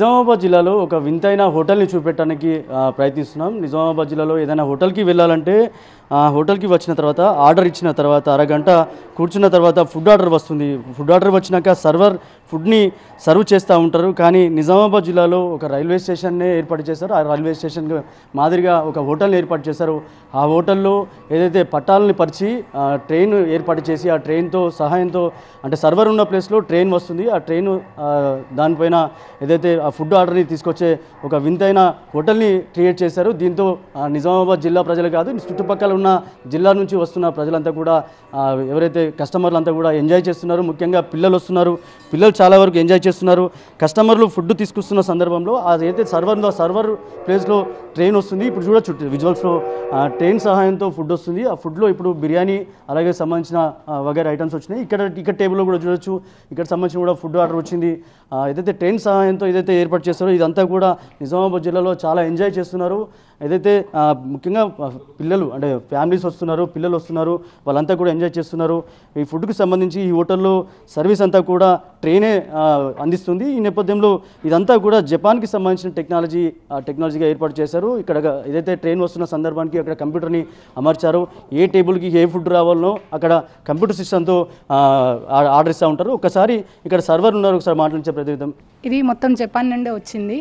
నిజామాబాద్ జిల్లాలో ఒక వింతైన హోటల్ని చూపెట్టడానికి ప్రయత్నిస్తున్నాం. నిజామాబాద్ జిల్లాలో ఏదైనా హోటల్కి వెళ్ళాలంటే హోటల్కి వచ్చిన తర్వాత ఆర్డర్ ఇచ్చిన తర్వాత అరగంట కూర్చున్న తర్వాత ఫుడ్ ఆర్డర్ వస్తుంది. ఫుడ్ ఆర్డర్ వచ్చినాక సర్వర్ ఫుడ్ని సర్వ్ చేస్తూ ఉంటారు. కానీ నిజామాబాద్ జిల్లాలో ఒక రైల్వే స్టేషన్నే ఏర్పాటు చేశారు. ఆ రైల్వే స్టేషన్ మాదిరిగా ఒక హోటల్ని ఏర్పాటు చేశారు. ఆ హోటల్లో ఏదైతే పట్టాలని పరిచి ట్రైన్ ఏర్పాటు చేసి ఆ ట్రైన్తో సహాయంతో అంటే సర్వర్ ఉన్న ప్లేస్లో ట్రైన్ వస్తుంది. ఆ ట్రైన్ దానిపైన ఏదైతే ఆ ఫుడ్ ఆర్డర్ని తీసుకొచ్చే ఒక వింతైన హోటల్ని క్రియేట్ చేశారు. దీంతో నిజామాబాద్ జిల్లా ప్రజలు కాదు, చుట్టుపక్కల ఉన్న జిల్లా నుంచి వస్తున్న ప్రజలంతా కూడా ఎవరైతే కస్టమర్లు అంతా కూడా ఎంజాయ్ చేస్తున్నారు. ముఖ్యంగా పిల్లలు వస్తున్నారు, పిల్లలు చాలా వరకు ఎంజాయ్ చేస్తున్నారు. కస్టమర్లు ఫుడ్ తీసుకొస్తున్న సందర్భంలో అదైతే సర్వర్ ప్లేస్లో ట్రైన్ వస్తుంది. ఇప్పుడు చూడొచ్చు విజువల్స్లో ట్రైన్ సహాయంతో ఫుడ్ వస్తుంది. ఆ ఫుడ్లో ఇప్పుడు బిర్యానీ అలాగే సంబంధించిన వగైరా ఐటమ్స్ వచ్చినాయి. ఇక్కడ టేబుల్లో కూడా చూడొచ్చు, ఇక్కడ సంబంధించిన కూడా ఫుడ్ ఆర్డర్ వచ్చింది. ఏదైతే ట్రైన్ సహాయంతో ఏదైతే ఏర్పాటు చేస్తారో ఇదంతా కూడా నిజామాబాద్ జిల్లాలో చాలా ఎంజాయ్ చేస్తున్నారు. ఏదైతే ముఖ్యంగా పిల్లలు అంటే ఫ్యామిలీస్ వస్తున్నారు, పిల్లలు వస్తున్నారు, వాళ్ళంతా కూడా ఎంజాయ్ చేస్తున్నారు. ఈ ఫుడ్కి సంబంధించి ఈ హోటల్లో సర్వీస్ అంతా కూడా ట్రైనే అందిస్తుంది. ఈ నేపథ్యంలో ఇదంతా కూడా జపాన్కి సంబంధించిన టెక్నాలజీగా ఏర్పాటు చేశారు. ఇక్కడ ఏదైతే ట్రైన్ వస్తున్న సందర్భానికి అక్కడ కంప్యూటర్ని అమర్చారు. ఏ టేబుల్కి ఏ ఫుడ్ రావాలనో అక్కడ కంప్యూటర్ సిస్టమ్తో ఆర్డర్ ఇస్తూ ఉంటారు. ఒకసారి ఇక్కడ సర్వర్ ఉన్నారు, ఒకసారి మాట్లాడించే ప్రయత్నం. ఇది మొత్తం జపాన్ నుండే వచ్చింది.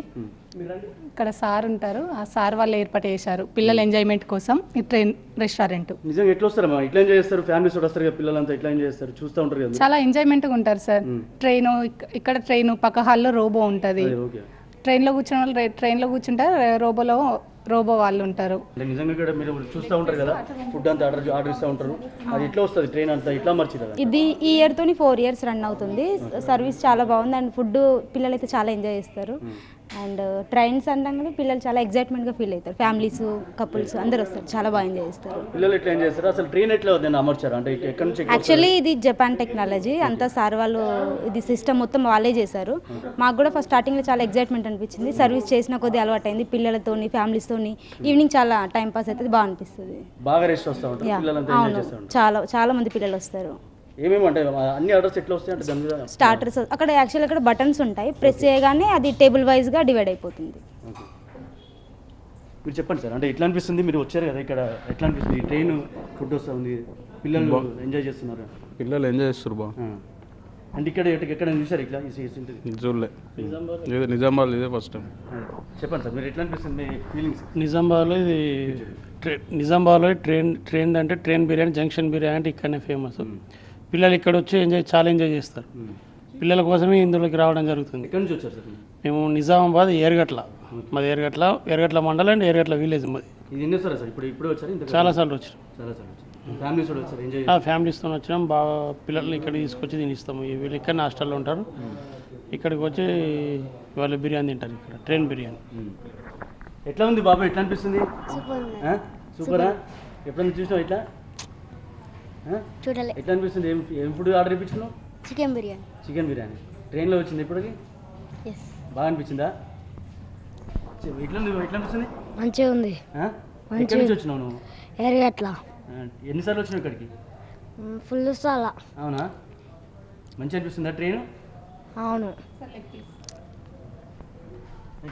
ఇక్కడ సార్ ఉంటారు, ఆ సార్ వాళ్ళు ఏర్పాటు చేశారు పిల్లల ఎంజాయ్మెంట్ కోసం ఈ ట్రైన్ రెస్టారెంట్. నిజంగా ఎట్లా వస్తారమ్మా, ఇట్లా ఎంజాయ్ చేస్తారు, ఫ్యామిలీస్ వస్తారు కదా, పిల్లలంతా ఇట్లా ఎంజాయ్ చేస్తారు, చూస్తూ ఉంటారు కదా, చాలా ఎంజాయ్మెంట్గా ఉంటారు సార్. ట్రైన్ ఇక్కడ ట్రైన్ పక్క హాల్లో రోబో ఉంటుంది. ట్రైన్లో కూర్చున్న వాళ్ళు ట్రైన్లో కూర్చుంటారు, రోబో వాళ్ళు ఉంటారు. నిజంగా ఇక్కడ మీరు చూస్తూ ఉంటారు కదా, ఫుడ్ అంతా ఆర్డర్ ఇస్తూ ఉంటారు. అది ఇట్లా వస్తుంది ట్రైన్ అంతా ఇట్లా మర్చిదా. ఇది ఈ ఇయర్ తోని 4 years రన్ అవుతుంది. సర్వీస్ చాలా బాగుంది అండ్ ఫుడ్ పిల్లలు అయితే చాలా ఎంజాయ్ చేస్తారు. అండ్ ట్రైన్స్ అనగానే పిల్లలు చాలా ఎగ్జైట్మెంట్గా ఫీల్ అవుతారు. ఫ్యామిలీస్, కపుల్స్ అందరూ వస్తారు, చాలా బాగా ఎంజాయ్ చేస్తారు. పిల్లలు ఎట్లా ఎంజాయ్ చేస్తారు? అసలు ట్రైన్ ఎట్లా అమర్చారు అంటే ఎక్కడి నుంచి? యాక్చువల్లీ ఇది జపాన్ టెక్నాలజీ అంతా సార్ వాళ్ళు ఇది సిస్టమ్ మొత్తం వాళ్ళే చేశారు. మాకు కూడా ఫస్ట్ స్టార్టింగ్లో చాలా ఎగ్జైట్మెంట్ అనిపించింది. సర్వీస్ చేసిన కొద్ది అలవాటు అయింది. పిల్లలతోని ఫ్యామిలీస్తోని ఈవినింగ్ చాలా టైం పాస్ అవుతుంది, బాగా అనిపిస్తుంది. బాగా రెస్ట్ వస్తూ ఉంటారు పిల్లలంతా, ఎంజాయ్ చేస్తూ ఉంటారు. చాలా మంది పిల్లలు వస్తారు. ఏమేమి అంటే అన్ని ఆర్డర్స్ ఎట్లా వస్తాయి అంటే దాని మీద స్టార్టర్స్ అక్కడ యాక్చువల్ అక్కడ బటన్స్ ఉంటాయి, ప్రెస్ చేయగానే అది టేబుల్ వైజ్గా డివైడ్ అయిపోతుంది. మీరు చెప్పండి సార్, అంటే ఎట్లా అనిపిస్తుంది? మీరు వచ్చారు కదా ఇక్కడ, ఎట్లా అనిపిస్తుంది? ట్రైన్ ఫుడ్ వస్తుంది, పిల్లలు ఎంజాయ్ చేస్తున్నారు, పిల్లలు ఎంజాయ్ చేస్తారు బాగా. అంటే ఇక్కడ ఎక్కడ చూసారు ఇట్లా? చూడలే, నిజామాబాద్ ఇదే ఫస్ట్ టైం. చెప్పండి సార్, మీరు ఎట్లా అనిపిస్తుంది మీ ఫీలింగ్స్? నిజామాబాద్లో ఇది నిజామాబాద్లో ట్రైన్ అంటే ట్రైన్ బిర్యానీ, జంక్షన్ బిర్యానీ అంటే ఇక్కడనే ఫేమస్. పిల్లలు ఇక్కడ వచ్చి చాలా ఎంజాయ్ చేస్తారు. పిల్లల కోసమే ఇందులోకి రావడం జరుగుతుంది. ఎక్కడి నుంచి వచ్చారు సార్? మేము నిజామాబాద్ ఏర్గట్ల, మాది ఏర్గట్ల మండలం అండ్ ఏర్గట్ల విలేజ్ మాది. ఇది ఎన్ని సార్ ఇప్పుడు వచ్చారు? చాలాసార్లు వచ్చాం. ఫ్యామిలీస్తో వచ్చినాం. బాగా పిల్లల్ని ఇక్కడ తీసుకొచ్చి తినిస్తాము. వీళ్ళు ఇక్కడ హాస్టల్లో ఉంటారు, ఇక్కడికి వచ్చి వాళ్ళు బిర్యానీ తింటారు. ఇక్కడ ట్రైన్ బిర్యానీ. ఎట్లా ఉంది బాబు, ఎట్లా అనిపిస్తుంది? సూపరా? ఎప్పుడైనా చూసినావు ఇట్లా? చూడలే. ఎట్లా అనిపిస్తుంది? ఏం ఫుడ్ ఆర్డర్ ఇప్పించినావు? చికెన్ బిర్యానీ. ట్రైన్లో వచ్చింది ఇప్పటికి? బాగా అనిపించిందా? ఎట్లా అనిపిస్తుంది? మంచిగా ఉంది. ఎక్కడి నుంచి వచ్చినావు నువ్వు? ఎర్రగట్ల. ఎన్నిసార్లు వచ్చినావు ఇక్కడికి? ఫుల్ చాలా. అవునా? మంచిగా అనిపిస్తుందా ట్రైన్? అవును.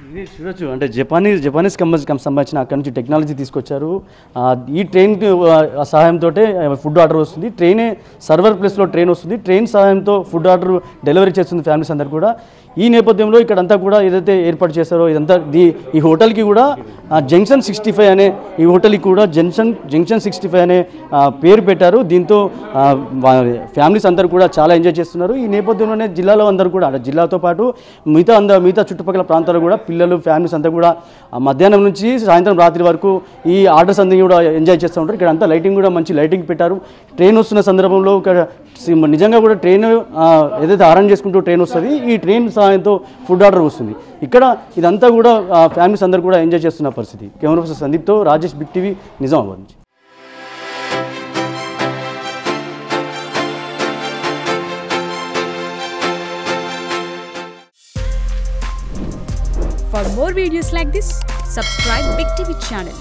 ఇది చూడొచ్చు, అంటే జపానీస్ సంబంధించిన అక్కడి నుంచి టెక్నాలజీ తీసుకొచ్చారు. ఈ ట్రైన్ సహాయంతో ఫుడ్ ఆర్డర్ వస్తుంది. ట్రైనే సర్వర్ ప్లేస్లో ట్రైన్ వస్తుంది. ట్రైన్ సహాయంతో ఫుడ్ ఆర్డర్ డెలివరీ చేస్తుంది ఫ్యామిలీస్ అందరు కూడా. ఈ నేపథ్యంలో ఇక్కడంతా కూడా ఏదైతే ఏర్పాటు చేశారో ఇదంతా ఈ హోటల్కి కూడా జంక్షన్ 65 అనే ఈ హోటల్కి కూడా జంక్షన్ 65 అనే పేరు పెట్టారు. దీంతో ఫ్యామిలీస్ అందరూ కూడా చాలా ఎంజాయ్ చేస్తున్నారు. ఈ నేపథ్యంలోనే జిల్లాలో అందరూ కూడా అంటే జిల్లాతో పాటు మిగతా చుట్టుపక్కల ప్రాంతాలు కూడా పిల్లలు, ఫ్యామిలీస్ అంతా కూడా మధ్యాహ్నం నుంచి సాయంత్రం రాత్రి వరకు ఈ ఆర్డర్స్ అందరినీ కూడా ఎంజాయ్ చేస్తూ ఉంటారు. ఇక్కడ అంతా లైటింగ్ కూడా మంచి లైటింగ్ పెట్టారు. ట్రైన్ వస్తున్న సందర్భంలో ఇక్కడ నిజంగా కూడా ట్రైన్ ఏదైతే అరేంజ్ చేసుకుంటూ ట్రైన్ వస్తుంది, ఈ ట్రైన్ సహాయంతో ఫుడ్ ఆర్డర్ వస్తుంది. ఇక్కడ ఇదంతా కూడా ఫ్యామిలీస్ అందరూ కూడా ఎంజాయ్ చేస్తున్న పరిస్థితి. కెమెరా పర్సన్ సందీప్తో రాజేష్, బిగ్ టీవీ, నిజామాబాద్ నుంచి. For more videos like this, subscribe Big TV channel.